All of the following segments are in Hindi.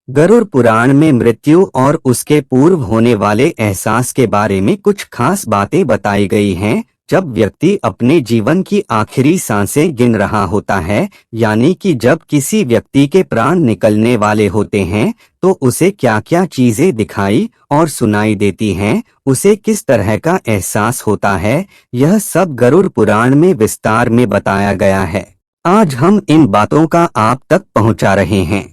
गरुड़ पुराण में मृत्यु और उसके पूर्व होने वाले एहसास के बारे में कुछ खास बातें बताई गई हैं। जब व्यक्ति अपने जीवन की आखिरी सांसें गिन रहा होता है, यानी कि जब किसी व्यक्ति के प्राण निकलने वाले होते हैं, तो उसे क्या क्या चीजें दिखाई और सुनाई देती हैं, उसे किस तरह का एहसास होता है, यह सब गरुड़ पुराण में विस्तार में बताया गया है। आज हम इन बातों का आप तक पहुंचा रहे हैं।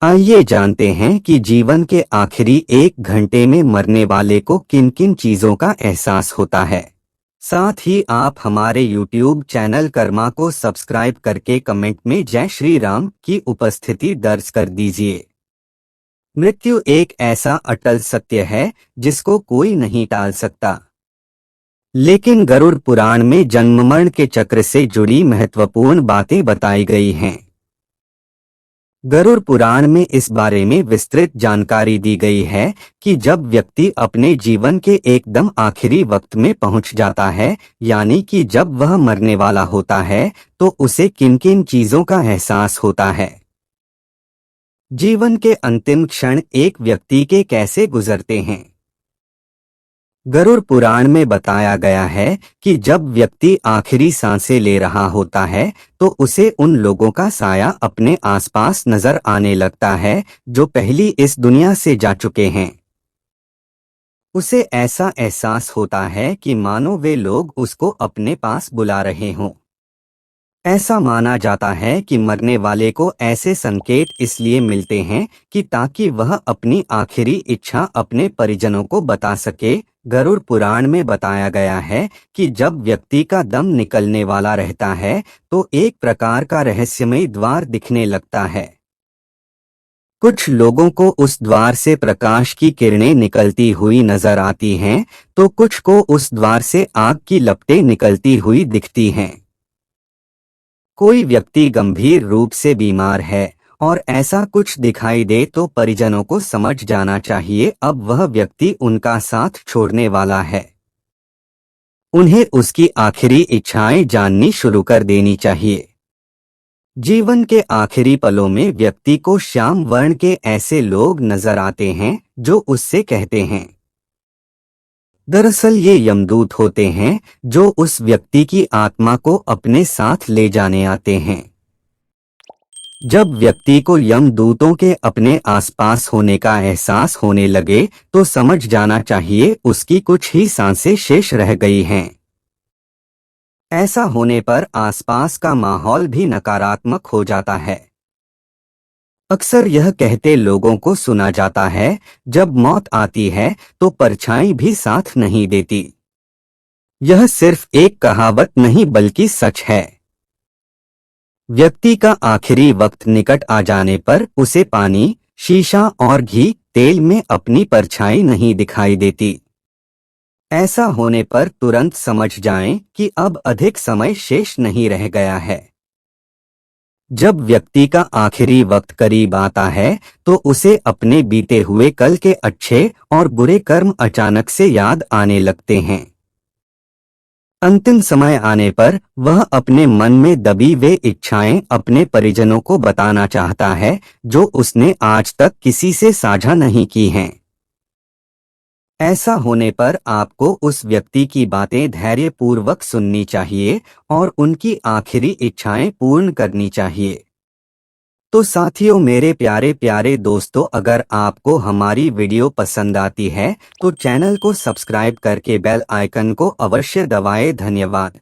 आइए जानते हैं कि जीवन के आखिरी 1 घंटे में मरने वाले को किन किन चीजों का एहसास होता है। साथ ही आप हमारे YouTube चैनल कर्मा को सब्सक्राइब करके कमेंट में जय श्री राम की उपस्थिति दर्ज कर दीजिए। मृत्यु एक ऐसा अटल सत्य है जिसको कोई नहीं टाल सकता, लेकिन गरुड़ पुराण में जन्म मरण के चक्र से जुड़ी महत्वपूर्ण बातें बताई गई हैं। गरुड़ पुराण में इस बारे में विस्तृत जानकारी दी गई है कि जब व्यक्ति अपने जीवन के एकदम आखिरी वक्त में पहुंच जाता है, यानी कि जब वह मरने वाला होता है, तो उसे किन किन चीजों का एहसास होता है। जीवन के अंतिम क्षण एक व्यक्ति के कैसे गुजरते हैं। गरुड़ पुराण में बताया गया है कि जब व्यक्ति आखिरी सांसें ले रहा होता है, तो उसे उन लोगों का साया अपने आसपास नजर आने लगता है जो पहली इस दुनिया से जा चुके हैं। उसे ऐसा एहसास होता है कि मानो वे लोग उसको अपने पास बुला रहे हों। ऐसा माना जाता है कि मरने वाले को ऐसे संकेत इसलिए मिलते हैं कि ताकि वह अपनी आखिरी इच्छा अपने परिजनों को बता सके। गरुड़ पुराण में बताया गया है कि जब व्यक्ति का दम निकलने वाला रहता है, तो एक प्रकार का रहस्यमय द्वार दिखने लगता है। कुछ लोगों को उस द्वार से प्रकाश की किरणें निकलती हुई नजर आती हैं, तो कुछ को उस द्वार से आग की लपटें निकलती हुई दिखती हैं। कोई व्यक्ति गंभीर रूप से बीमार है और ऐसा कुछ दिखाई दे तो परिजनों को समझ जाना चाहिए अब वह व्यक्ति उनका साथ छोड़ने वाला है। उन्हें उसकी आखिरी इच्छाएं जाननी शुरू कर देनी चाहिए। जीवन के आखिरी पलों में व्यक्ति को श्याम वर्ण के ऐसे लोग नजर आते हैं जो उससे कहते हैं। दरअसल ये यमदूत होते हैं जो उस व्यक्ति की आत्मा को अपने साथ ले जाने आते हैं। जब व्यक्ति को यमदूतों के अपने आसपास होने का एहसास होने लगे, तो समझ जाना चाहिए उसकी कुछ ही सांसें शेष रह गई हैं। ऐसा होने पर आसपास का माहौल भी नकारात्मक हो जाता है। अक्सर यह कहते लोगों को सुना जाता है, जब मौत आती है तो परछाई भी साथ नहीं देती। यह सिर्फ एक कहावत नहीं बल्कि सच है। व्यक्ति का आखिरी वक्त निकट आ जाने पर उसे पानी, शीशा और घी तेल में अपनी परछाई नहीं दिखाई देती। ऐसा होने पर तुरंत समझ जाएं कि अब अधिक समय शेष नहीं रह गया है। जब व्यक्ति का आखिरी वक्त करीब आता है, तो उसे अपने बीते हुए कल के अच्छे और बुरे कर्म अचानक से याद आने लगते हैं। अंतिम समय आने पर वह अपने मन में दबी वे इच्छाएं अपने परिजनों को बताना चाहता है जो उसने आज तक किसी से साझा नहीं की हैं। ऐसा होने पर आपको उस व्यक्ति की बातें धैर्यपूर्वक सुननी चाहिए और उनकी आखिरी इच्छाएं पूर्ण करनी चाहिए। तो साथियों, मेरे प्यारे प्यारे दोस्तों, अगर आपको हमारी वीडियो पसंद आती है तो चैनल को सब्सक्राइब करके बेल आइकन को अवश्य दबाएं। धन्यवाद।